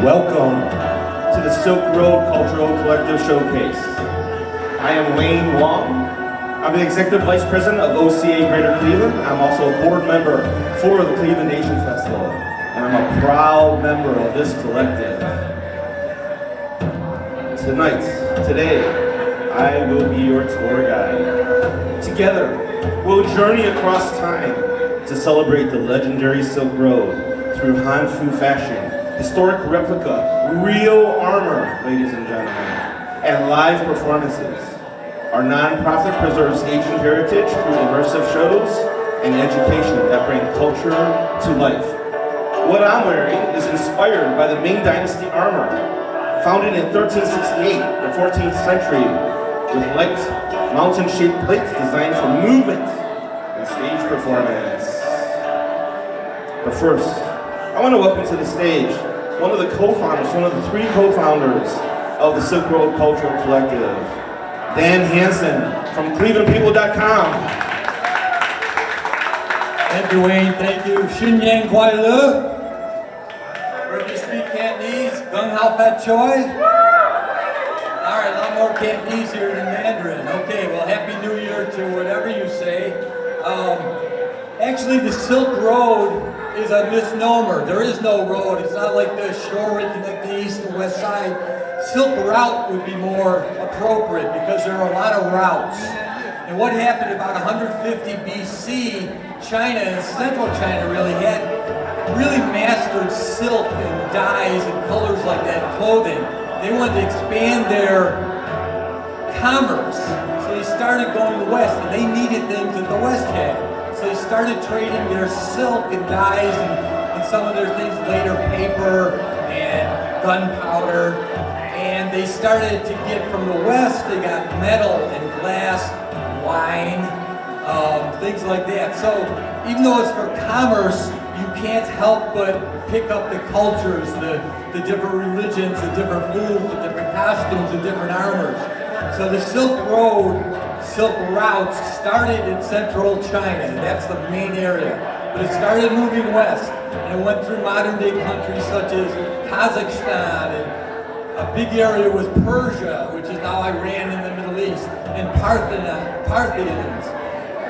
Welcome to the Silk Road Cultural Collective Showcase. I am Wayne Wong. I'm the Executive Vice President of OCA Greater Cleveland. I'm also a board member for the Cleveland Nation Festival, and I'm a proud member of this collective. Today, I will be your tour guide. Together, we'll journey across time to celebrate the legendary Silk Road through Hanfu fashion, historic replica, real armor, ladies and gentlemen, and live performances. Our nonprofit preserves Asian heritage through immersive shows and education that bring culture to life. What I'm wearing is inspired by the Ming Dynasty armor, founded in 1368, the 14th century, with light mountain-shaped plates designed for movement and stage performance. But first, I want to welcome to the stage one of the co-founders, one of the three co-founders of the Silk Road Cultural Collective, Dan Hansen from ClevelandPeople.com. Thank you, Wayne. Thank you. Xin Yang Kwai Le. Where do you speak Cantonese? Gung Hao Fat Choi. All right, a lot more Cantonese here than Mandarin. Okay, well, Happy New Year to whatever you say. Actually, the Silk Road is a misnomer. There is no road. It's not like the shore where you connect the east and west side. Silk Route would be more appropriate because there are a lot of routes. And what happened about 150 BC, China and central China really mastered silk and dyes and colors like that in clothing. They wanted to expand their commerce. So they started going west, and they needed things that the west had. So they started trading their silk and dyes and some of their things later, paper and gunpowder. And they started to get from the west, they got metal and glass, wine, things like that. So even though it's for commerce, you can't help but pick up the cultures, the different religions, the different foods, the different costumes, the different armors. So the Silk Road, Silk Routes started in central China, and that's the main area. But it started moving west, and it went through modern day countries such as Kazakhstan, and a big area was Persia, which is now Iran in the Middle East, and Parthians.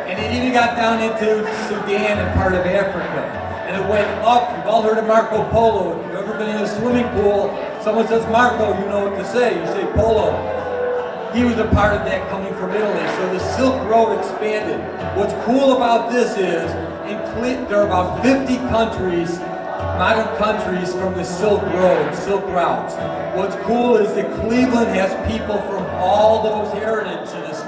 And it even got down into Sudan and part of Africa. And it went up. You've all heard of Marco Polo. If you've ever been in a swimming pool, someone says Marco, you know what to say. You say Polo. He was a part of that coming from Italy. So the Silk Road expanded. What's cool about this is, there are about 50 countries, modern countries from the Silk Road, Silk Routes. What's cool is that Cleveland has people from all those heritages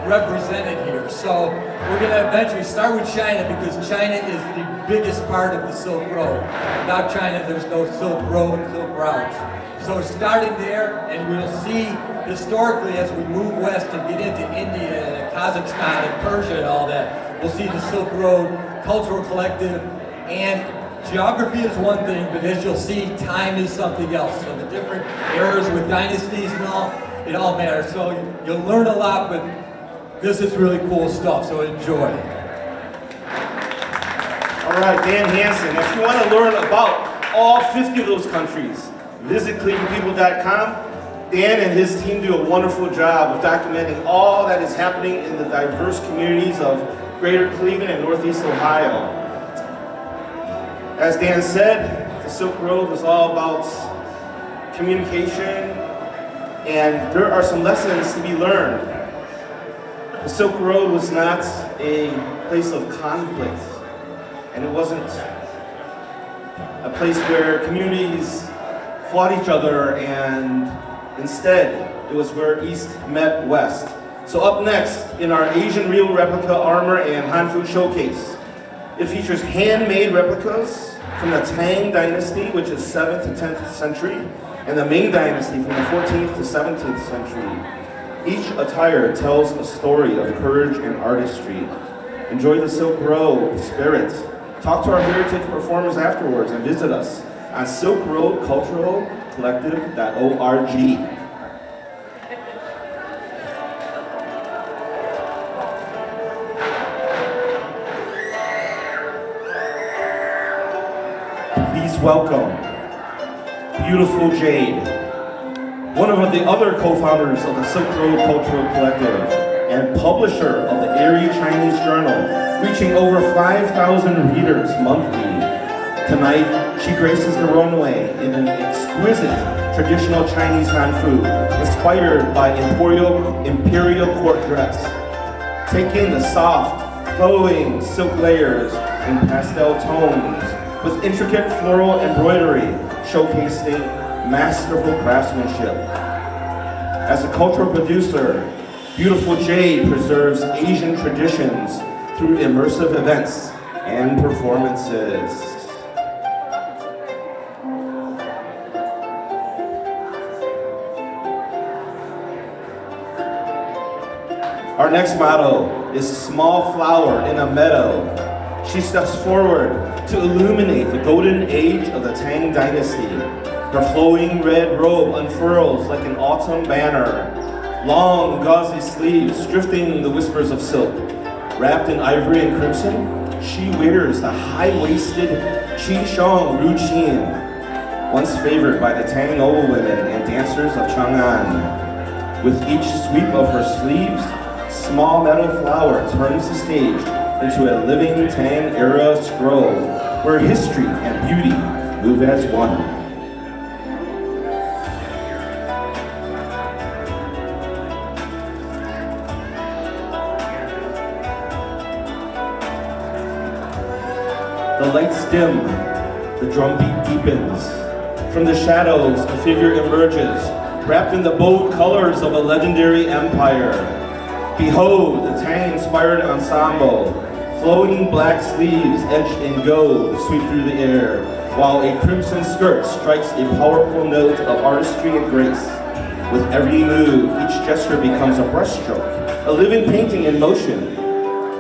represented here. So we're going to eventually start with China because China is the biggest part of the Silk Road. Without China, there's no Silk Road, Silk Routes. So starting there, and we'll see historically as we move west and get into India and Kazakhstan and Persia and all that, we'll see the Silk Road Cultural Collective. And geography is one thing, but as you'll see, time is something else. So the different eras with dynasties and all, it all matters. So you'll learn a lot, but this is really cool stuff, so enjoy. All right, Dan Hansen, if you want to learn about all 50 of those countries, visit ClevelandPeople.com. Dan and his team do a wonderful job of documenting all that is happening in the diverse communities of Greater Cleveland and Northeast Ohio. As Dan said, the Silk Road was all about communication, and there are some lessons to be learned. The Silk Road was not a place of conflict, and it wasn't a place where communities fought each other, and instead, it was where East met West. So up next, in our Asian real replica armor and Hanfu showcase, it features handmade replicas from the Tang Dynasty, which is 7th to 10th century, and the Ming Dynasty from the 14th to 17th century. Each attire tells a story of courage and artistry. Enjoy the Silk Road spirit. Talk to our heritage performers afterwards and visit us on silkroadculturalcollective.org. Please welcome beautiful Jade, one of the other co-founders of the Silk Road Cultural Collective and publisher of the Airy Chinese Journal, reaching over 5,000 readers monthly. Tonight, she graces the runway in an exquisite traditional Chinese Han food, inspired by imperial court dress. Taking the soft, flowing silk layers in pastel tones with intricate floral embroidery, showcasing masterful craftsmanship. As a cultural producer, Beautiful Jade preserves Asian traditions through immersive events and performances. Our next model is a small flower in a meadow. She steps forward to illuminate the golden age of the Tang Dynasty. Her flowing red robe unfurls like an autumn banner. Long, gauzy sleeves drifting the whispers of silk. Wrapped in ivory and crimson, she wears the high-waisted Qishong Ruqin, once favored by the Tang noble women and dancers of Chang'an. With each sweep of her sleeves, small metal flower turns the stage into a living Tang-era scroll where history and beauty move as one. The lights dim, the drumbeat deepens. From the shadows, a figure emerges, wrapped in the bold colors of a legendary empire. Behold, the Tang-inspired ensemble. Flowing black sleeves edged in gold sweep through the air, while a crimson skirt strikes a powerful note of artistry and grace. With every move, each gesture becomes a brushstroke, a living painting in motion.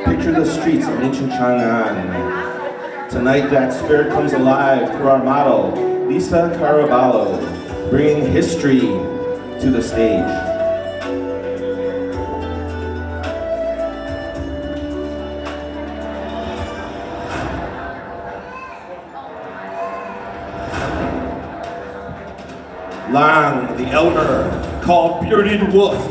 Picture the streets of ancient Chang'an. Tonight, that spirit comes alive through our model, Lisa Caraballo, bringing history to the stage. Lang, the elder, called Bearded Wolf,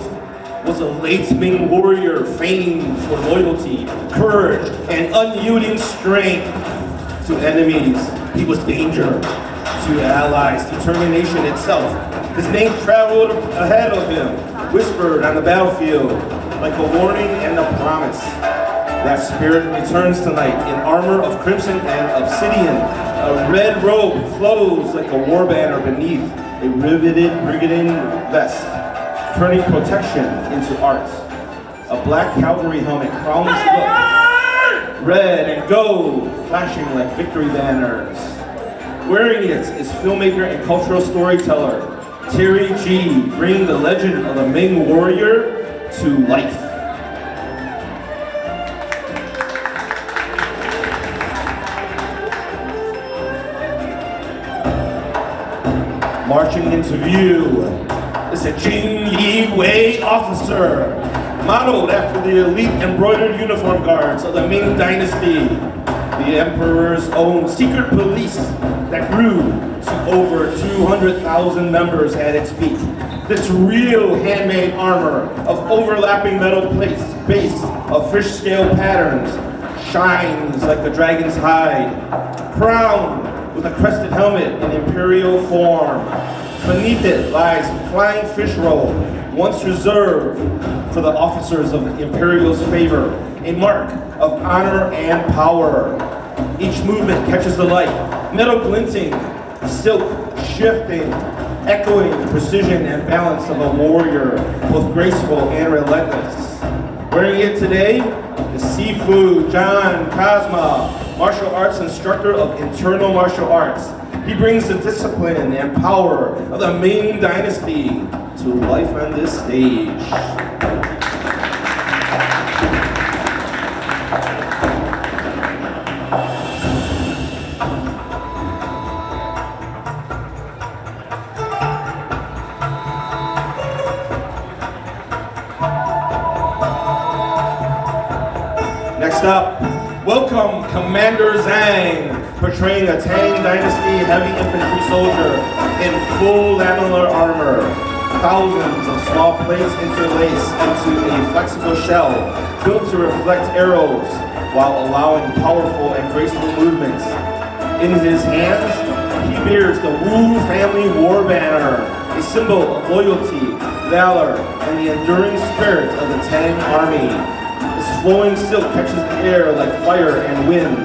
was a late Ming warrior famed for loyalty, courage, and unyielding strength. To enemies, he was danger. To allies, determination itself. His name traveled ahead of him, whispered on the battlefield, like a warning and a promise. That spirit returns tonight in armor of crimson and obsidian. A red robe flows like a war banner beneath a riveted brigandine vest, turning protection into art. A black cavalry helmet crowns the look, red and gold, flashing like victory banners. Wearing it is filmmaker and cultural storyteller Terry G, bringing the legend of the Ming warrior to life. Marching into view is a Jing Yi Wei officer, modeled after the elite embroidered uniform guards of the Ming Dynasty, the emperor's own secret police that grew to over 200,000 members at its peak. This real handmade armor of overlapping metal plates based of fish scale patterns shines like the dragon's hide, crowned with a crested helmet in imperial form. Beneath it lies a flying fish roll, once reserved for the officers of the Imperial's favor, a mark of honor and power. Each movement catches the light, metal glinting, silk shifting, echoing the precision and balance of a warrior, both graceful and relentless. Wearing it today is Sifu John Kazma, martial arts instructor of internal martial arts. He brings the discipline and power of the Ming Dynasty to life on this stage. Next up, Welcome Commander Zhang, portraying a Tang Dynasty heavy infantry soldier in full lamellar armor. Thousands of small plates interlace into a flexible shell built to reflect arrows while allowing powerful and graceful movements. In his hands, he bears the Wu family war banner, a symbol of loyalty, valor, and the enduring spirit of the Tang army. His flowing silk catches the air like fire and wind,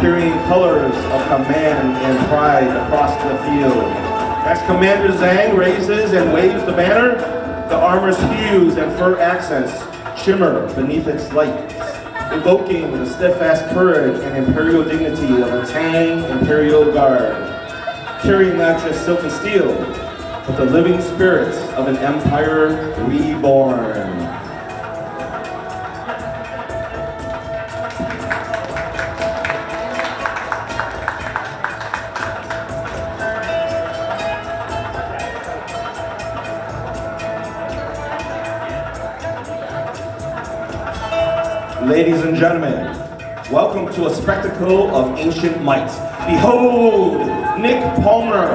carrying colors of command and pride across the field. As Commander Zhang raises and waves the banner, the armor's hues and fur accents shimmer beneath its light, evoking the steadfast courage and imperial dignity of the Tang Imperial Guard, carrying not just silk and steel, but the living spirits of an empire reborn. Ladies and gentlemen, welcome to a spectacle of ancient might. Behold, Nick Palmer,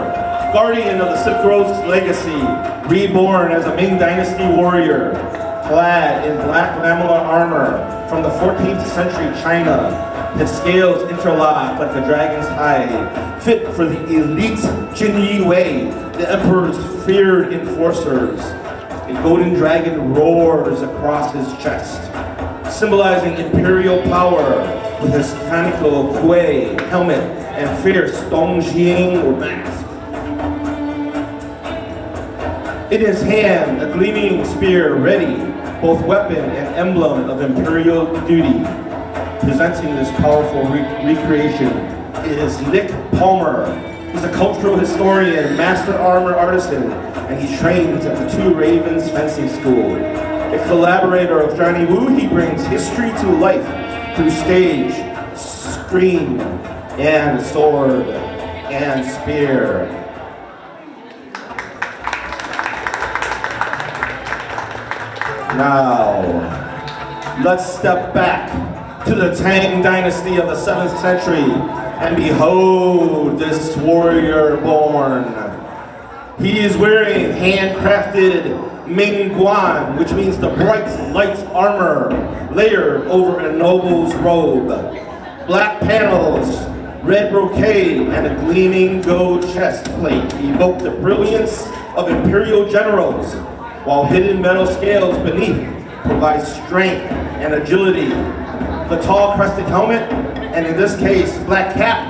guardian of the Silk Road's legacy, reborn as a Ming Dynasty warrior, clad in black lamellar armor from the 14th century China, his scales interlocked like the dragon's hide, fit for the elite Jin Yi Wei, the emperor's feared enforcers. A golden dragon roars across his chest, symbolizing imperial power with his conical kuei helmet and fierce Dongjing mask. In his hand, a gleaming spear ready, both weapon and emblem of imperial duty. Presenting this powerful recreation is Nick Palmer. He's a cultural historian, master armor artisan, and he trains at the Two Ravens Fencing School. A collaborator of Johnny Wu, he brings history to life through stage, screen, and sword and spear. Now, let's step back to the Tang Dynasty of the 7th century and behold this warrior born. He is wearing handcrafted Ming Guan, which means the bright light armor layered over a noble's robe. Black panels, red brocade, and a gleaming gold chest plate evoke the brilliance of imperial generals, while hidden metal scales beneath provide strength and agility. The tall crested helmet, and in this case, black cap,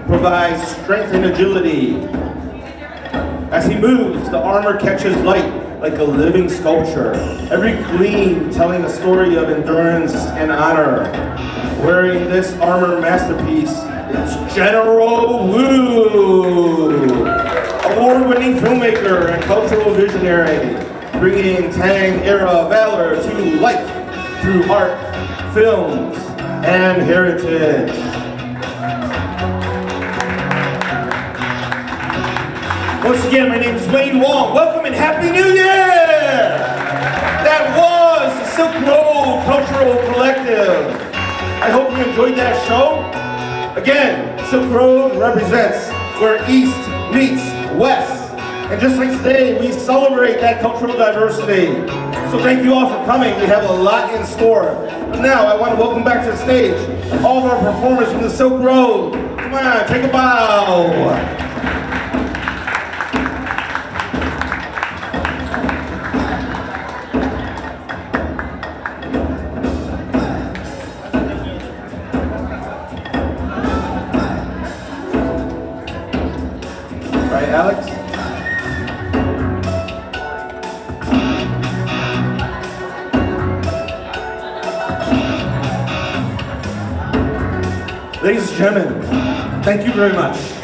provides strength and agility. As he moves, the armor catches light like a living sculpture, every gleam telling a story of endurance and honor. Wearing this armor masterpiece is General Wu, award-winning filmmaker and cultural visionary, bringing Tang-era valor to life through art, films, and heritage. Once again, my name is Wayne Wong. Welcome and Happy New Year! That was the Silk Road Cultural Collective. I hope you enjoyed that show. Again, Silk Road represents where East meets West. And just like today, we celebrate that cultural diversity. So thank you all for coming. We have a lot in store. Now, I want to welcome back to the stage all of our performers from the Silk Road. Come on, take a bow. Right, Alex? Ladies and gentlemen, thank you very much.